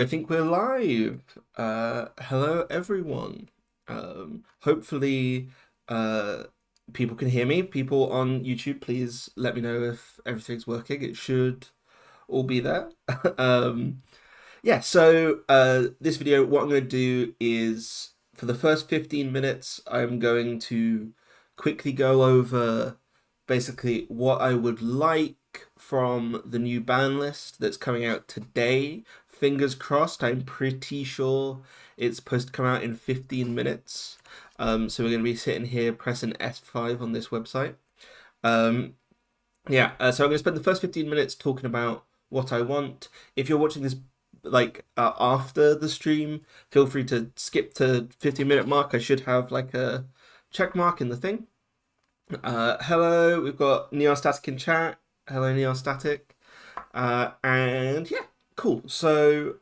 I think we're live. Hello, everyone. Hopefully, uh, people can hear me. People on YouTube, please let me know if everything's working. It should all be there. um, yeah, so this video, what I'm going to do is for the first 15 minutes, I'm going to quickly go over basically what I would like from the new ban list that's coming out today. Fingers crossed, I'm pretty sure it's supposed to come out in 15 minutes. So we're going to be sitting here pressing F5 on this website. Um, so I'm going to spend the first 15 minutes talking about what I want. If you're watching this after the stream, feel free to skip to 15-minute mark. I should have like a check mark in the thing. Hello, we've got Neostatic in chat. Hello, Neostatic. And yeah, cool. So,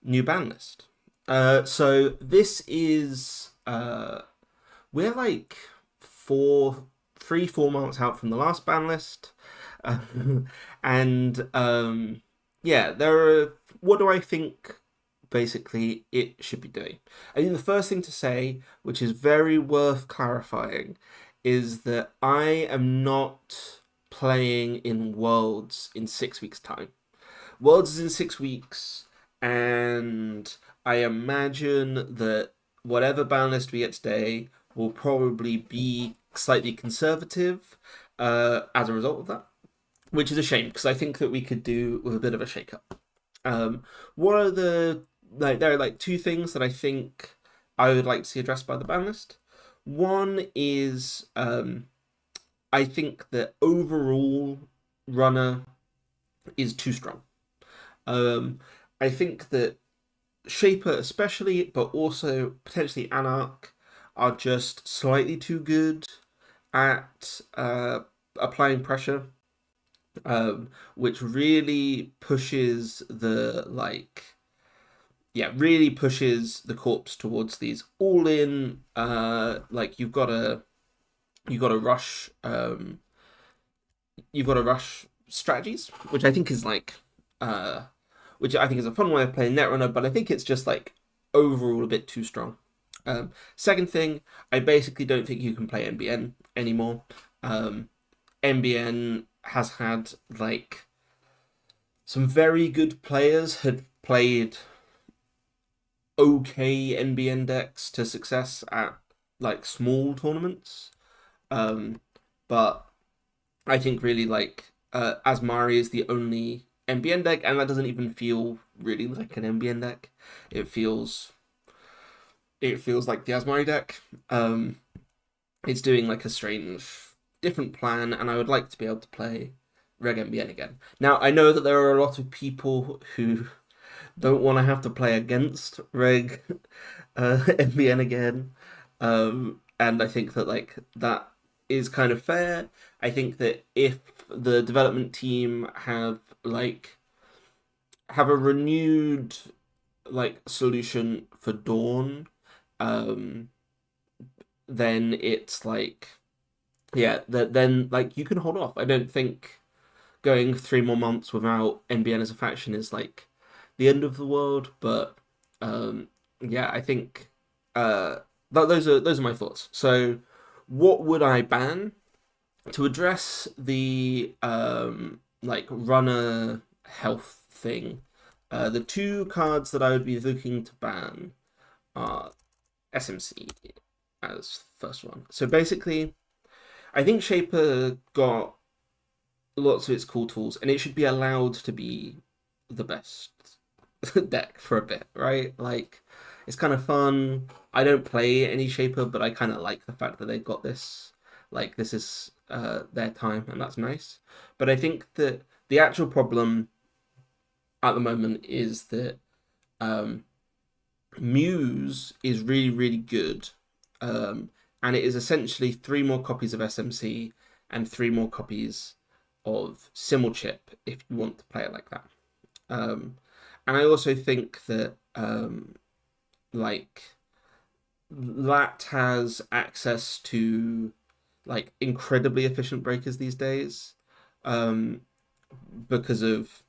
new ban list. So this is we're like 4 months out from the last ban list. Uh, and yeah, there are. What do I think? Basically, it should be doing. I think the first thing to say, which is very worth clarifying, is that I am not playing in Worlds in 6 weeks' time. Worlds is in 6 weeks, and I imagine that whatever ban list we get today will probably be slightly conservative as a result of that, which is a shame because I think that we could do with a bit of a shake-up. What are the there are like two things that I think I would like to see addressed by the ban list. One is I think that overall runner is too strong. Um, I think that Shaper especially, but also potentially Anarch, are just slightly too good at applying pressure, which really pushes the really pushes the corpse towards these all in. Like you've got to rush strategies, which I think is uh, which I think is a fun way of playing Netrunner, but I think it's just like overall a bit too strong. Second thing, I basically don't think you can play NBN anymore. NBN has had like some very good players had played okay NBN decks to success at like small tournaments. But I think really Asmari is the only NBN deck, and that doesn't even feel really like an NBN deck. It feels it feels like the Asmari deck. It's doing like a strange different plan, and I would like to be able to play Reg NBN again. Now I know that there are a lot of people who don't want to have to play against Reg NBN again, and I think that that is kind of fair. I think that if the development team have a renewed solution for Dawn, um, then it's then you can hold off. I don't think going 3 more months without NBN as a faction is like the end of the world, but yeah, I think those are my thoughts. So, what would I ban to address the runner health thing? The two cards that I would be looking to ban are SMC as first one. So basically, I think Shaper got lots of its cool tools, and it should be allowed to be the best deck for a bit, right? Like, it's kind of fun. I don't play any Shaper, but I kind of like the fact that they've got this. Like, this is their time, and that's nice. But I think that the actual problem at the moment is that um, Muse is really, really good. And it is essentially 3 more copies of SMC and 3 more copies of Simulchip if you want to play it like that. And I also think that like Lat has access to incredibly efficient breakers these days, because of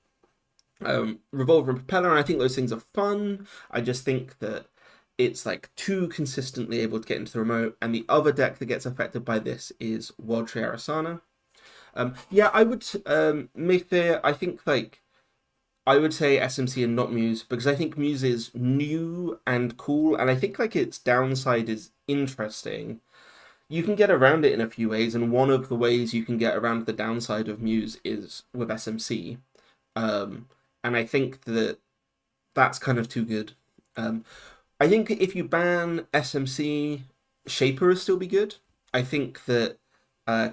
Revolver and Propeller, and I think those things are fun. I just think that it's like too consistently able to get into the remote, and the other deck that gets affected by this is World Tree Arasana. Yeah, I would Mythir. I think like I would say SMC and not Muse because I think Muse is new and cool, and I think like its downside is interesting. You can get around it in a few ways, and one of the ways you can get around the downside of Muse is with SMC. Um, and I think that that's kind of too good. Um, I think if you ban SMC, Shaper will still be good. I think that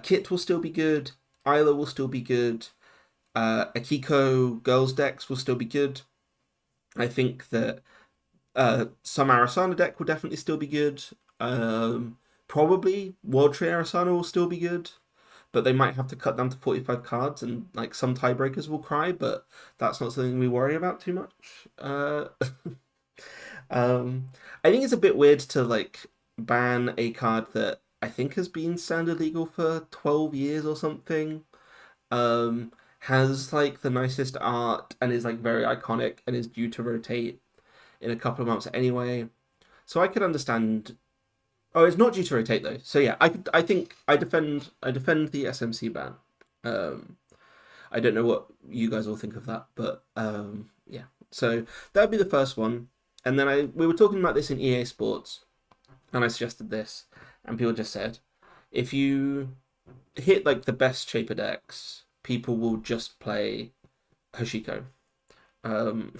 Kit will still be good. Isla will still be good. Akiko girls decks will still be good. I think that some Arasana deck will definitely still be good. Probably World Tree Arasana will still be good, but they might have to cut down to 45 cards, and like some tiebreakers will cry, but that's not something we worry about too much. I think it's a bit weird to like ban a card that I think has been standard legal for 12 years or something. Um, has like the nicest art and is like very iconic and is due to rotate in a couple of months anyway. So I could understand. Oh, it's not due to rotate though. So yeah, I think I defend the SMC ban. Um, I don't know what you guys all think of that, but yeah. So that would be the first one. And then we were talking about this in EA Sports, and I suggested this, and people just said, if you hit like the best Shaper decks, people will just play Hoshiko. Um,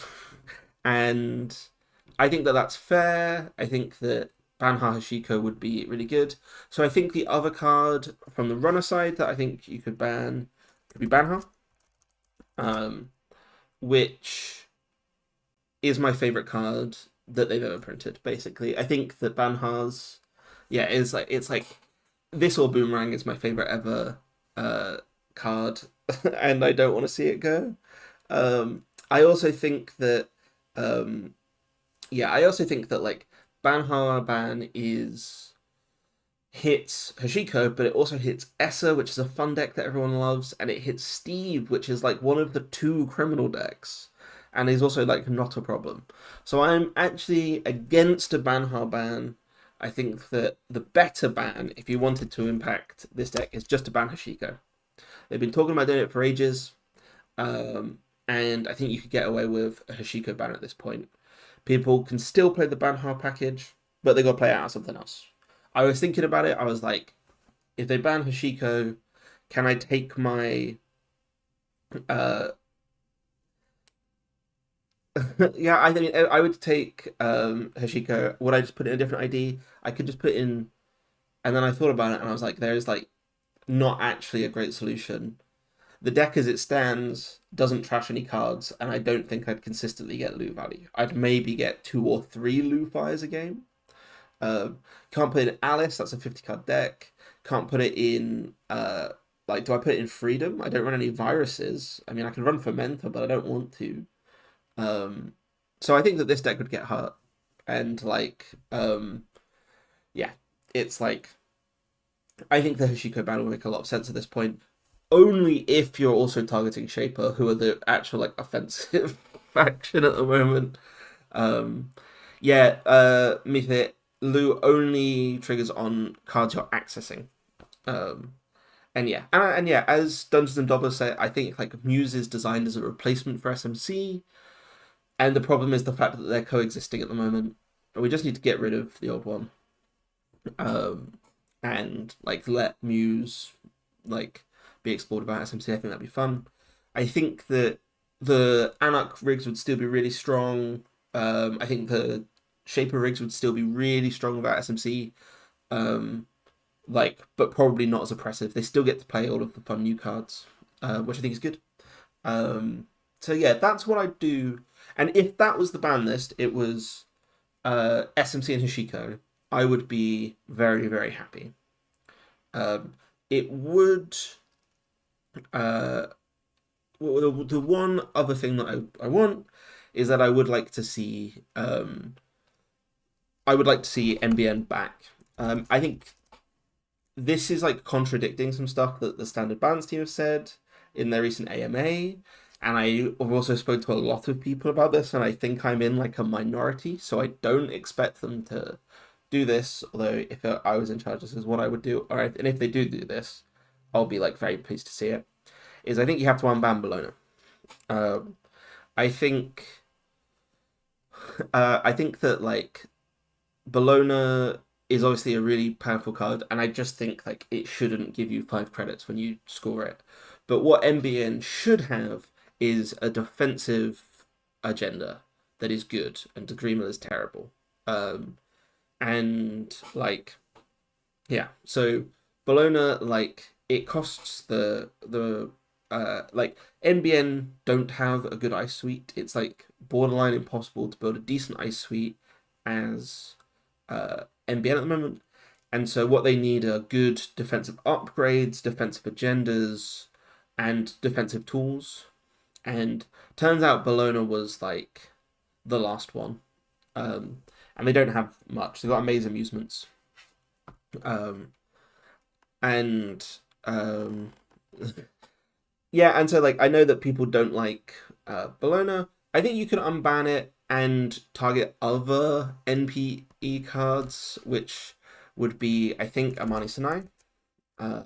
and I think that that's fair. I think that Banha Hoshiko would be really good. So I think the other card from the runner side that I think you could ban would be Banha, um, which is my favorite card that they've ever printed. Basically, I think that Banha's, yeah, is like it's like this or Boomerang is my favorite ever card, and I don't want to see it go. I also think that, um, yeah, I also think that like Banha Ban is hits Hashiko, but it also hits Essa, which is a fun deck that everyone loves, and it hits Steve, which is like one of the two criminal decks, and is also like not a problem. So I'm actually against a Banha ban. I think that the better ban, if you wanted to impact this deck, is just to ban Hashiko. They've been talking about doing it for ages, and I think you could get away with a Hashiko ban at this point. People can still play the Banha package, but they got to play it out of something else. I was thinking about it. I was like, if they ban Hashiko, can I take my uh yeah, I mean I would take Hashiko. Would I just put it in a different ID? I could just put in, and then I thought about it and I was like, there's like not actually a great solution. The deck as it stands doesn't trash any cards, and I don't think I'd consistently get Lu value. I'd maybe get two or three Lu fires a game. Can't put it in Alice, that's a 50 card deck. Can't put it in like do I put it in Freedom? I don't run any viruses. I mean I can run Fermenter, but I don't want to. Um so I think that this deck would get hurt. And like yeah, it's like I think the Hoshiko ban will make a lot of sense at this point. Only if you're also targeting Shaper, who are the actual like offensive faction at the moment. Um yeah, Mythic Lu only triggers on cards you're accessing. Um, and yeah, as Dungeons and Dobbers say, I think like Muse is designed as a replacement for SMC, and the problem is the fact that they're coexisting at the moment. We just need to get rid of the old one, um, and like let Muse like be explored about SMC. I think that'd be fun. I think that the Anarch rigs would still be really strong. I think the Shaper rigs would still be really strong without SMC. Um, like, but probably not as oppressive. They still get to play all of the fun new cards, which I think is good. So yeah, that's what I do. And if that was the ban list, it was SMC and Hashiko, I would be very, very happy. It would. Uh, the one other thing that I want is that I would like to see. I would like to see NBN back. I think this is like contradicting some stuff that the standard balance team have said in their recent AMA. And I've also spoken to a lot of people about this, and I think I'm in like a minority, so I don't expect them to do this. Although if I was in charge, this is what I would do. All right, and if they do this, I'll be like very pleased to see it. Is I think you have to unban Bologna. Um, I think I think that like Bologna is obviously a really powerful card, and I just think like it shouldn't give you 5 credits when you score it. But what MBN should have is a defensive agenda that is good, and the Dreamer is terrible. Um, and like so Bologna like it costs like NBN don't have a good ice suite. It's like borderline impossible to build a decent ice suite as NBN at the moment. And so what they need are good defensive upgrades, defensive agendas, and defensive tools. And turns out Bologna was like the last one. Um, and they don't have much. They've got Amaze Amusements. Um, and um, yeah, and so like I know that people don't like Bologna. I think you can unban it and target other NPE cards, which would be I think Amani Sinai, uh,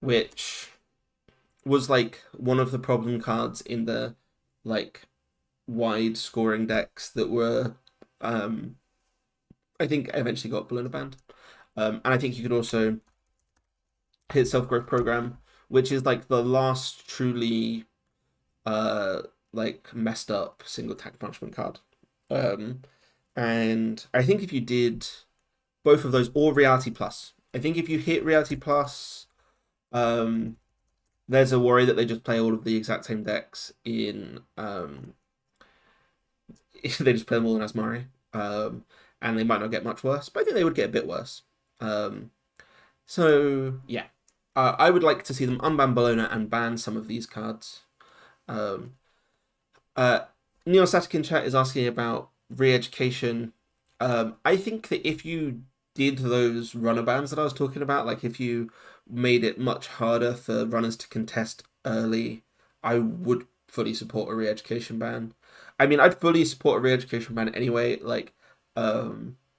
which was like one of the problem cards in the like wide scoring decks that were I think eventually got Bologna banned. And I think you could also hit self growth program, which is like the last truly uh like messed up single attack punishment card. Um and I think if you did both of those or Reality Plus, I think if you hit Reality Plus, um there's a worry that they just play all of the exact same decks in they just play them all in Asmari. And they might not get much worse, but I think they would get a bit worse. Um so yeah. I would like to see them unban Bologna and ban some of these cards. Um, uh, Neil Static in chat is asking about re-education. I think that if you did those runner bans that I was talking about, like if you made it much harder for runners to contest early, I would fully support a re-education ban. I mean, I'd fully support a re-education ban anyway, like,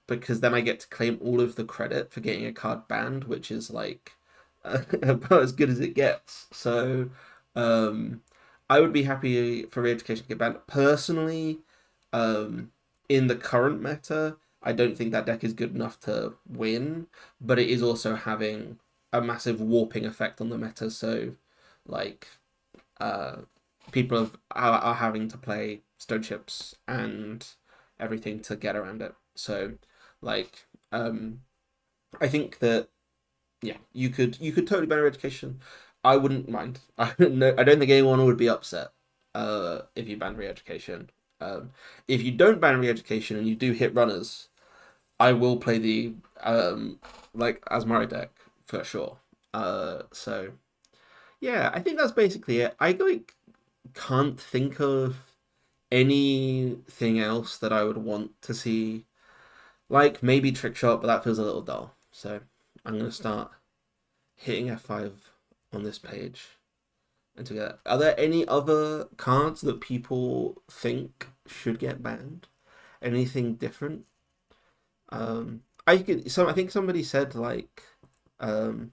because then I get to claim all of the credit for getting a card banned, which is like about as good as it gets. So, um, I would be happy for re-education to get banned. Personally, in the current meta, I don't think that deck is good enough to win, but it is also having a massive warping effect on the meta. So, like, uh, people are having to play stone chips and everything to get around it. So, like, I think that yeah, you could totally ban re-education. I wouldn't mind. I don't think anyone would be upset if you ban re-education. If you don't ban re-education and you do hit runners, I will play the like Asmari deck for sure. So yeah, I think that's basically it. I like can't think of anything else that I would want to see. Like maybe trick shot, but that feels a little dull. So I'm gonna start hitting F5 on this page and together. Are there any other cards that people think should get banned? Anything different? I think somebody said like um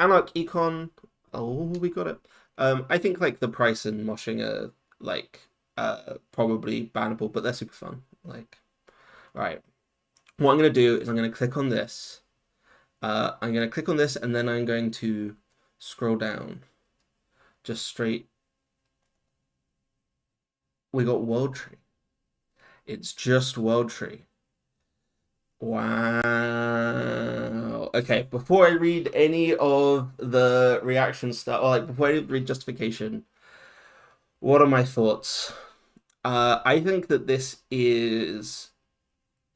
Anarch Econ. Oh, we got it. I think like the price and moshing are like probably bannable, but they're super fun. Like, right. What I'm gonna do is I'm gonna click on this. I'm gonna click on this and then I'm going to scroll down just straight. We got World Tree. It's just World Tree. Wow. Okay, before I read any of the reaction stuff, or like before I read justification, what are my thoughts? I think that this is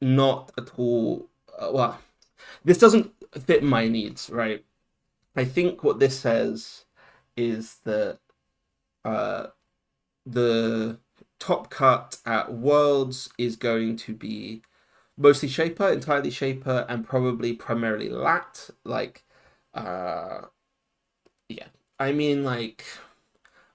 not at all. Well, this doesn't fit my needs, right? I think what this says is that uh, the top cut at Worlds is going to be mostly Shaper, entirely Shaper, and probably primarily Lat. Like, uh, yeah. I mean, like,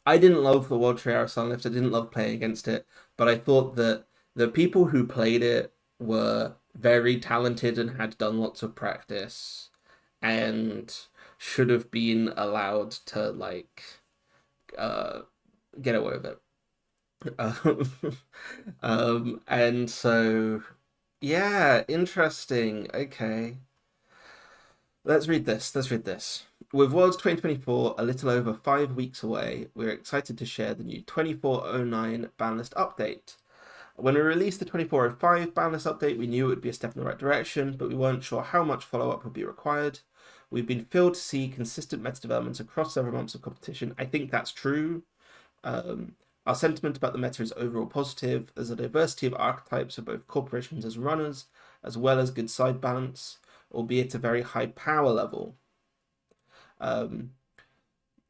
I didn't love the World Tree Arsenal Lift. I didn't love playing against it, but I thought that the people who played it were very talented and had done lots of practice and should have been allowed to like uh get away with it. Um, and so yeah, interesting. Okay. Let's read this. Let's read this. With Worlds 2024 a little over 5 weeks away, we're excited to share the new 2409 banlist update. When we released the 2405 banlist update, we knew it would be a step in the right direction, but we weren't sure how much follow up would be required. We've been thrilled to see consistent meta developments across several months of competition. I think that's true. Um, our sentiment about the meta is overall positive. There's a diversity of archetypes for both corporations as runners, as well as good side balance, albeit a very high power level. Um,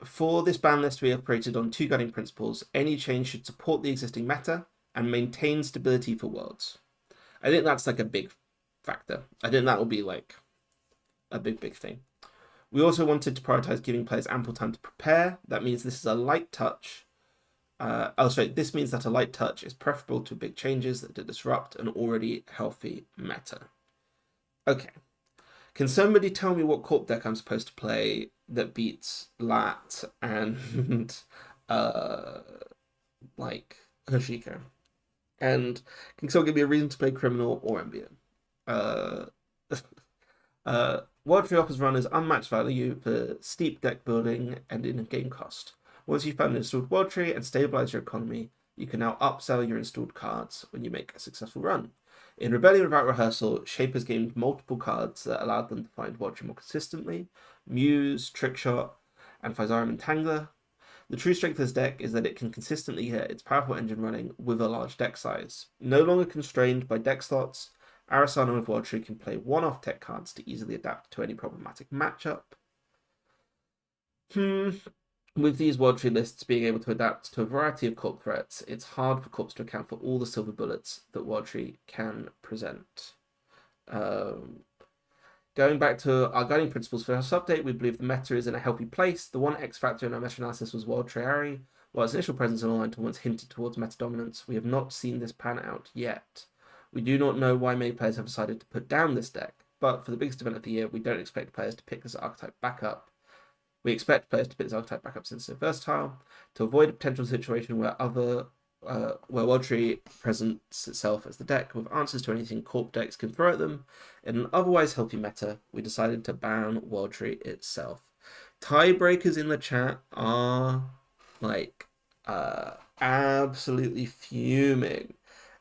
for this ban list, we operated on two guiding principles. Any change should support the existing meta and maintain stability for worlds. I think that's like a big factor. I think that will be like a big thing. We also wanted to prioritize giving players ample time to prepare. That means this is a light touch. This means that a light touch is preferable to big changes that disrupt an already healthy meta. Okay. Can somebody tell me what corp deck I'm supposed to play that beats Lat and like Hoshiko? And can someone give me a reason to play Criminal or MBM? Uh, World Tree offers runners unmatched value for steep deck building and in-game cost. Once you've found an installed World Tree and stabilized your economy, you can now upsell your installed cards when you make a successful run. In Rebellion Without Rehearsal, Shapers gained multiple cards that allowed them to find World Tree more consistently: Muse, Trickshot, and Physarum Entangler. The true strength of this deck is that it can consistently hit its powerful engine running with a large deck size. No longer constrained by deck slots, Arasana with World Tree can play one-off tech cards to easily adapt to any problematic matchup. With these World Tree lists being able to adapt to a variety of corp threats, it's hard for corps to account for all the silver bullets that World Tree can present. Going back to our guiding principles for this update, we believe the meta is in a healthy place. The one X factor in our meta analysis was World Tree. While its initial presence in online tournaments hinted towards meta dominance, we have not seen this pan out yet. We do not know why many players have decided to put down this deck, but for the biggest event of the year, we don't expect players to pick this archetype back up. We expect players to pick this archetype back up since it's so versatile, to avoid a potential situation where World Tree presents itself as the deck with answers to anything corp decks can throw at them. In an otherwise healthy meta, we decided to ban World Tree itself. Tiebreakers in the chat are like absolutely fuming.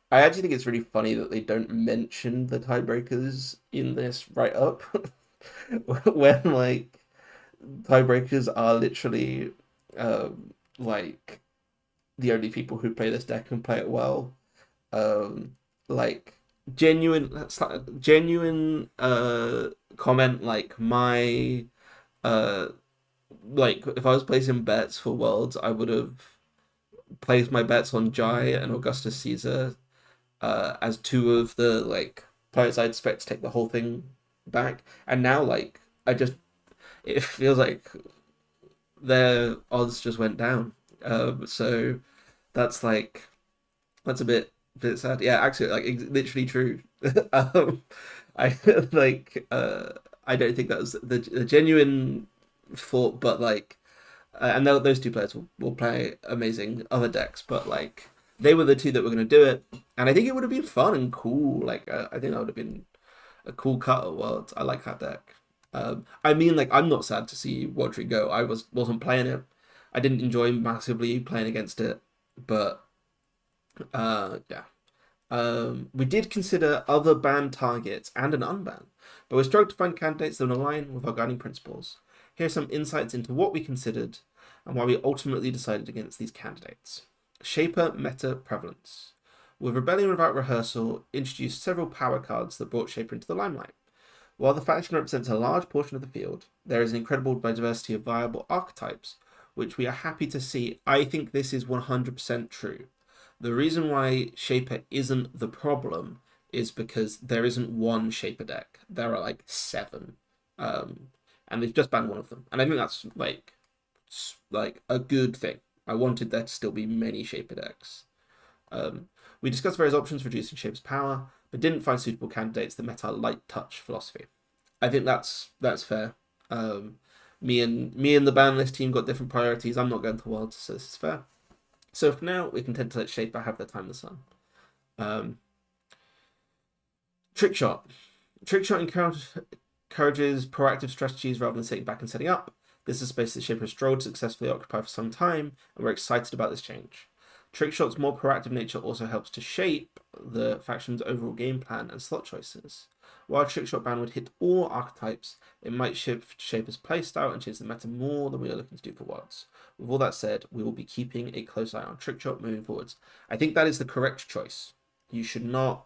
I actually think it's really funny that they don't mention the tiebreakers in this write-up when like tiebreakers are literally like the only people who play this deck and play it well. Like genuine comment like my like if I was placing bets for Worlds, I would have placed my bets on Jai and Augustus Caesar as two of the like players I'd expect to take the whole thing back. And now like it feels like their odds just went down. So that's like that's a bit sad. Yeah, actually, like literally true. um, I like I don't think that was the genuine thought, but like, and those two players will play amazing other decks, but like they were the two that were going to do it, and I think it would have been fun and cool. Like I think that would have been a cool cut at Worlds. I like that deck. I mean, like I'm not sad to see Wadri go. I wasn't playing it. I didn't enjoy massively playing against it, but yeah. We did consider other banned targets and an unban, but we struggled to find candidates that align with our guiding principles. Here are some insights into what we considered and why we ultimately decided against these candidates. Shaper meta prevalence. With Rebellion Without Rehearsal, introduced several power cards that brought Shaper into the limelight. While the faction represents a large portion of the field, there is an incredible diversity of viable archetypes, which we are happy to see. I think this is 100% true. The reason why Shaper isn't the problem is because there isn't one Shaper deck. There are like 7. And they've just banned one of them. And I think that's like like a good thing. I wanted there to still be many Shaper decks. We discussed various options for reducing Shaper's power, but didn't find suitable candidates that met our light touch philosophy. I think that's fair. Um, me and the banlist team got different priorities. I'm not going to Worlds, so this is fair. So for now, we content to let Shaper have their time in the sun. Um, Trick shot. Trick shot encourages proactive strategies rather than sitting back and setting up. This is a space that Shaper has struggled to successfully occupy for some time, and we're excited about this change. Trickshot's more proactive nature also helps to shape the faction's overall game plan and slot choices. While Trickshot ban would hit all archetypes, it might shift Shaper's playstyle and change the meta more than we are looking to do for Worlds. With all that said, we will be keeping a close eye on Trickshot moving forwards. I think that is the correct choice. You should not,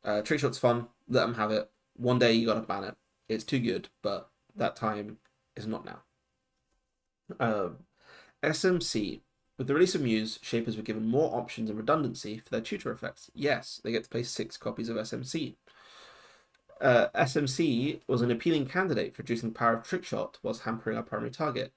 Trickshot's fun. Let them have it. One day you gotta ban it. It's too good, but that time is not now. SMC. With the release of Muse, Shapers were given more options and redundancy for their tutor effects. Yes, they get to play 6 copies of SMC. SMC was an appealing candidate for reducing the power of Trickshot whilst hampering our primary target,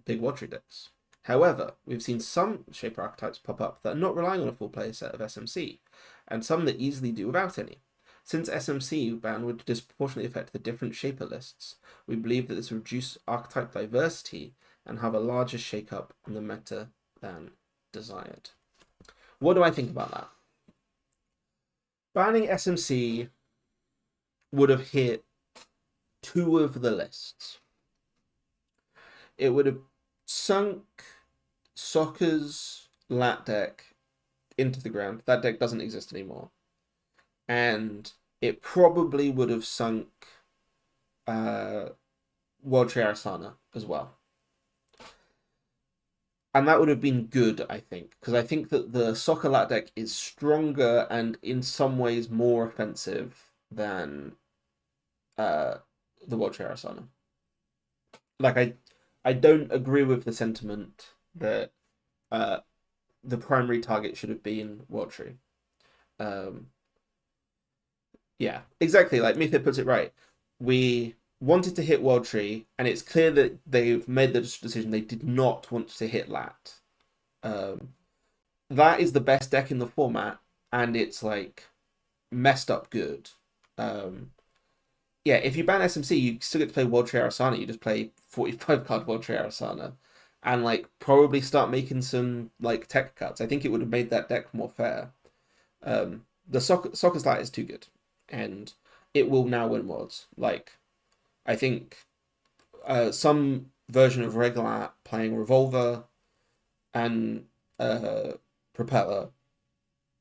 big Watchery decks. However, we've seen some Shaper archetypes pop up that are not relying on a full player set of SMC, and some that easily do without any. Since SMC ban would disproportionately affect the different Shaper lists, we believe that this would reduce archetype diversity and have a larger shake-up on the meta than desired. What do I think about that? Banning SMC would have hit 2 of the lists. It would have sunk Soccer's lat deck into the ground. That deck doesn't exist anymore. And it probably would have sunk World Triarasana as well. And that would have been good, I think, because I think that the Soccer lat deck is stronger and in some ways more offensive than the World Triarasana. Like, I don't agree with the sentiment that the primary target should have been Watchery. Yeah, exactly. Like Mythid puts it right. We wanted to hit Watchery, and it's clear that they've made the decision they did not want to hit Lat. That is the best deck in the format, and it's like messed up good. Yeah, if you ban SMC, you still get to play World Triarasana. You just play 45 card World Triarasana, and like probably start making some like tech cuts. I think it would have made that deck more fair. The Soccer's Light is too good, and it will now win Worlds. Like, I think some version of regular playing Revolver and Propeller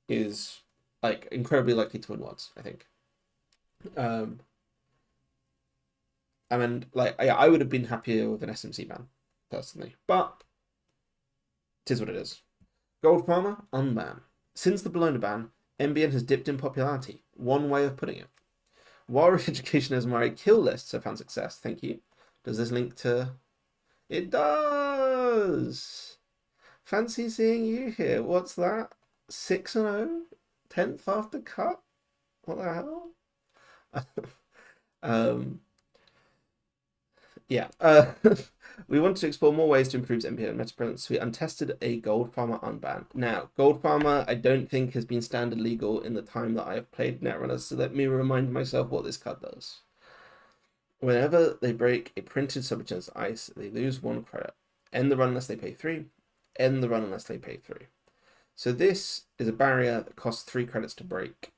is like incredibly likely to win Worlds, I think. I mean, like, yeah, I would have been happier with an SMC ban, personally. But it is what it is. Gold Farmer, unban. Since the Bologna ban, MBN has dipped in popularity. One way of putting it. While Education as my kill lists have found success, thank you. Does this link to... It does! Fancy seeing you here. What's that? 6-0? 10th after cut? What the hell? Yeah. We wanted to explore more ways to improve MPN meta presence, so we untested a Gold Farmer unban. Now, Gold Farmer I don't think has been standard legal in the time that I have played Netrunner, so let me remind myself what this card does. Whenever they break a printed Subagent's ice, they lose 1 credit. End the run unless they pay 3. End the run unless they pay 3. So this is a barrier that costs 3 credits to break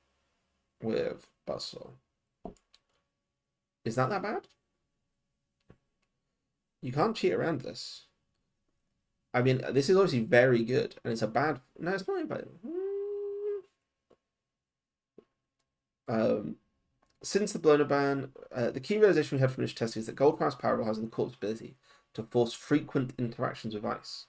with Buzzsaw. Is that bad? You can't cheat around this. I mean, this is obviously very good, and it's a bad... No, it's not bad. Since the Blown ban, the key realization we had from this test is that Gold Farmer's power relies on the corp's ability to force frequent interactions with ice.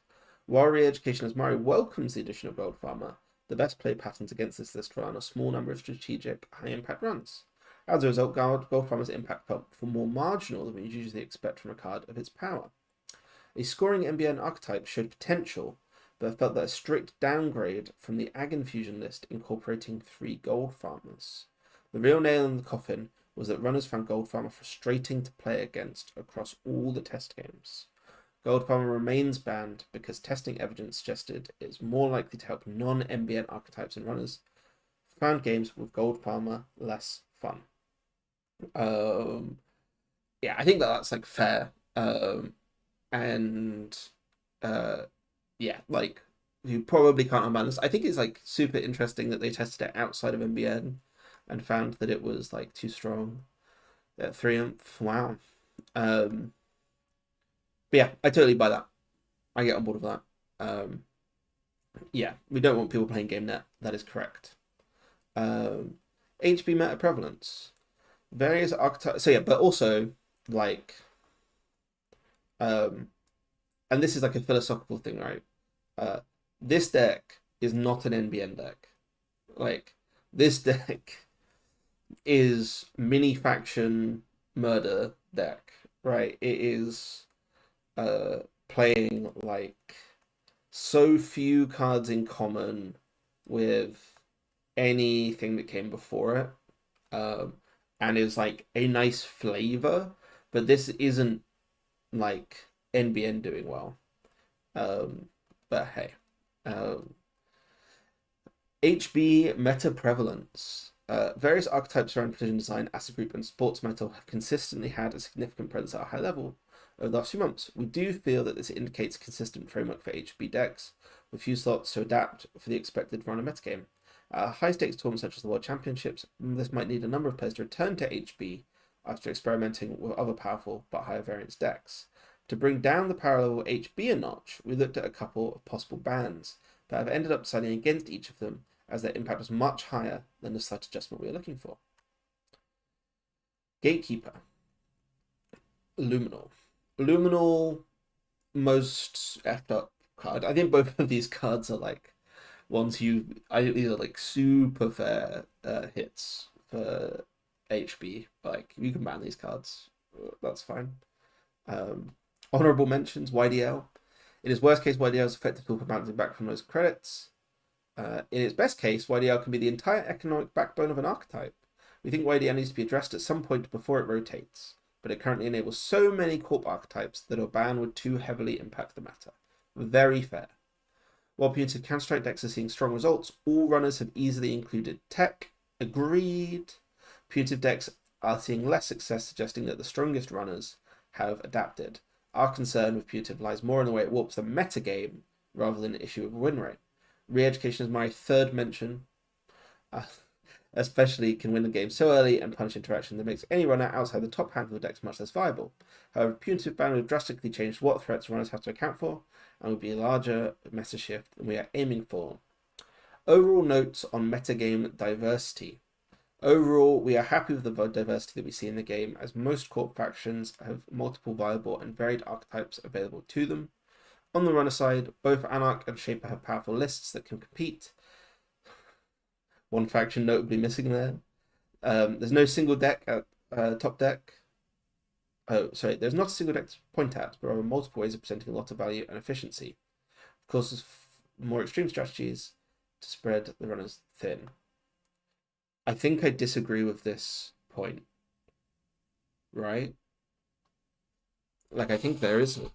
While Re-Education as Mario welcomes the addition of Gold Farmer, the best play patterns against this list rely on a small number of strategic, high-impact runs. As a result, Gold Farmer's impact felt more marginal than we usually expect from a card of its power. A scoring MBN archetype showed potential, but I felt that a strict downgrade from the Ag Infusion list incorporating 3 Gold Farmers. The real nail in the coffin was that runners found Gold Farmer frustrating to play against across all the test games. Gold Farmer remains banned because testing evidence suggested it is more likely to help non-NBN archetypes and runners. Found games with Gold Farmer less fun. Yeah, I think that's like fair. And yeah, like you probably can't unban this. I think it's like super interesting that they tested it outside of NBN and found that it was like too strong at Triumph. Wow. Um, but yeah, I totally buy that. I get on board with that. Um, yeah, we don't want people playing GameNet. That is correct. HB meta prevalence. Various archetypes. So yeah, but also like, um, and this is like a philosophical thing, right? Uh, this deck is not an NBN deck. Like, this deck is mini faction murder deck, right? It is playing like so few cards in common with anything that came before it, and is like a nice flavor, but this isn't like NBN doing well. Um, but hey, um, HB meta prevalence. Various archetypes around precision design, asset group, and sports metal have consistently had a significant presence at a high level over the last few months. We do feel that this indicates a consistent framework for HB decks, with few slots to adapt for the expected run of metagame. High stakes tournaments such as the World Championships, this might need a number of players to return to HB after experimenting with other powerful but higher variance decks. To bring down the power level of HB a notch, we looked at a couple of possible bans, but have ended up deciding against each of them as their impact was much higher than the slight adjustment we were looking for. Gatekeeper. Luminal. Luminal, most effed up card. I think both of these cards are like ones these are like super fair hits for HB. Like, you can ban these cards. That's fine. Honorable mentions, YDL. In its worst case, YDL is effective tool for bouncing back from those credits. In its best case, YDL can be the entire economic backbone of an archetype. We think YDL needs to be addressed at some point before it rotates, but it currently enables so many corp archetypes that a ban would too heavily impact the meta. Very fair. While punitive Counter-Strike decks are seeing strong results, all runners have easily included tech. Agreed. Punitive decks are seeing less success, suggesting that the strongest runners have adapted. Our concern with punitive lies more in the way it warps the metagame rather than an issue of win rate. Re-education is my third mention. Especially can win the game so early and punish interaction that makes any runner outside the top handful of decks much less viable. However, punitive ban would drastically change what threats runners have to account for, and would be a larger meta shift than we are aiming for. Overall notes on metagame diversity. Overall, we are happy with the diversity that we see in the game, as most corp factions have multiple viable and varied archetypes available to them. On the runner side, both Anarch and Shaper have powerful lists that can compete. One faction notably missing there. There's no single deck at top deck. Oh, sorry, there's not a single deck to point at, but rather multiple ways of presenting a lot of value and efficiency. Of course, there's more extreme strategies to spread the runners thin. I think I disagree with this point, right? Like, I think there is a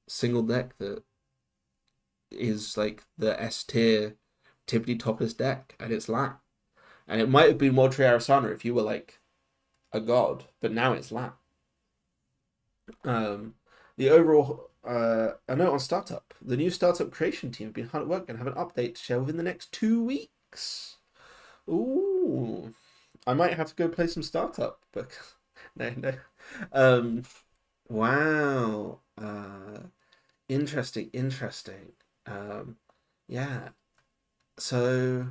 single deck that is like the S tier tippity topless deck, and it's Lat. And it might have been more Triarasana if you were like a god, but now it's Lat. The overall a note on startup. The new startup creation team have been hard at work and have an update to share within the next 2 weeks. Ooh, I might have to go play some startup, but no. Wow. Interesting. Yeah. So,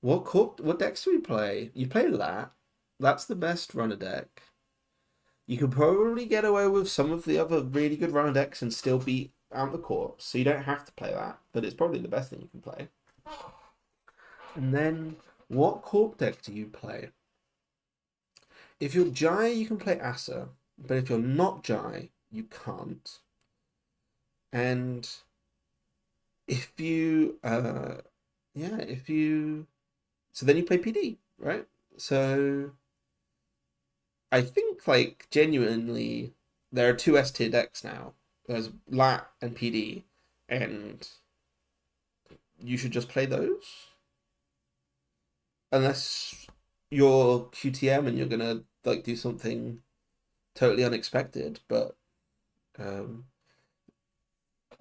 what decks do we play? You play Lat. That's the best runner deck. You could probably get away with some of the other really good runner decks and still beat out the corpse, so you don't have to play that, but it's probably the best thing you can play. And then, what corp deck do you play? If you're Jai, you can play Asa, but if you're not Jai, you can't. And if you, so then you play PD, right? So I think like genuinely there are two S tier decks now. There's Lat and PD, and you should just play those unless you're QTM and you're gonna like do something totally unexpected. But um,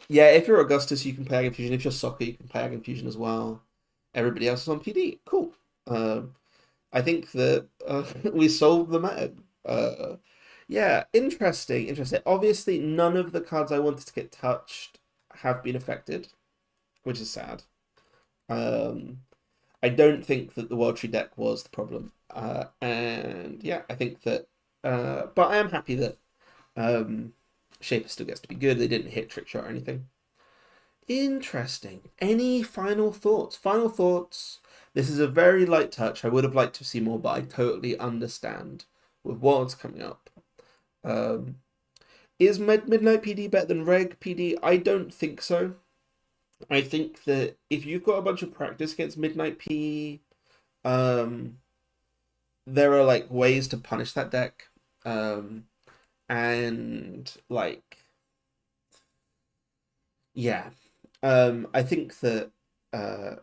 yeah, if you're Augustus, you can play Ag Fusion. If you're Soccer, you can play Ag Fusion as well. Everybody else is on PD. Cool. I think that we solved the matter. Yeah, interesting, interesting. Obviously, none of the cards I wanted to get touched have been affected, which is sad. Um, I don't think that the World Tree deck was the problem. And yeah, I think that. But I am happy that Shaper still gets to be good. They didn't hit Trick Shot or anything. Interesting. Any final thoughts? Final thoughts. This is a very light touch. I would have liked to see more, but I totally understand with what's coming up. Um, is Midnight PD better than Reg PD? I don't think so. I think that if you've got a bunch of practice against Midnight P, um, there are like ways to punish that deck. Um, and like, yeah. I think that uh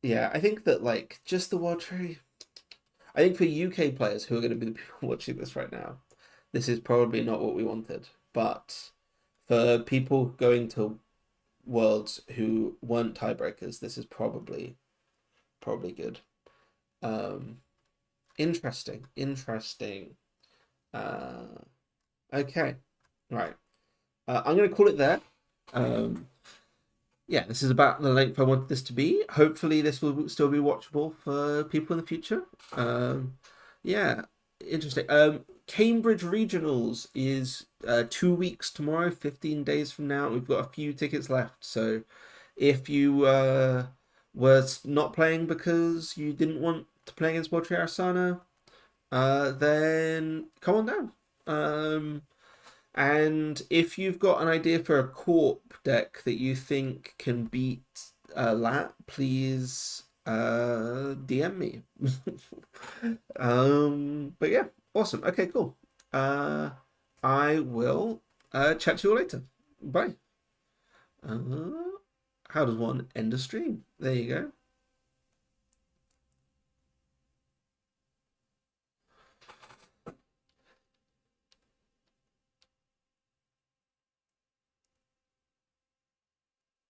yeah, I think that like just the World Tree. I think for UK players who are going to be the people watching this right now, this is probably not what we wanted. But for people going to Worlds who weren't tiebreakers, this is probably good. Um, interesting, interesting. Uh, okay, right. I'm going to call it there. Um, yeah, this is about the length I wanted this to be. Hopefully, this will still be watchable for people in the future. Yeah, interesting. Cambridge Regionals is 2 weeks tomorrow, 15 days from now. We've got a few tickets left. So if you were not playing because you didn't want to play against Voltri Arasana, then come on down. And if you've got an idea for a corp deck that you think can beat Lat, please DM me. But yeah, awesome. Okay, cool. Uh, I will chat to you later. Bye. Uh, how does one end a stream? There you go.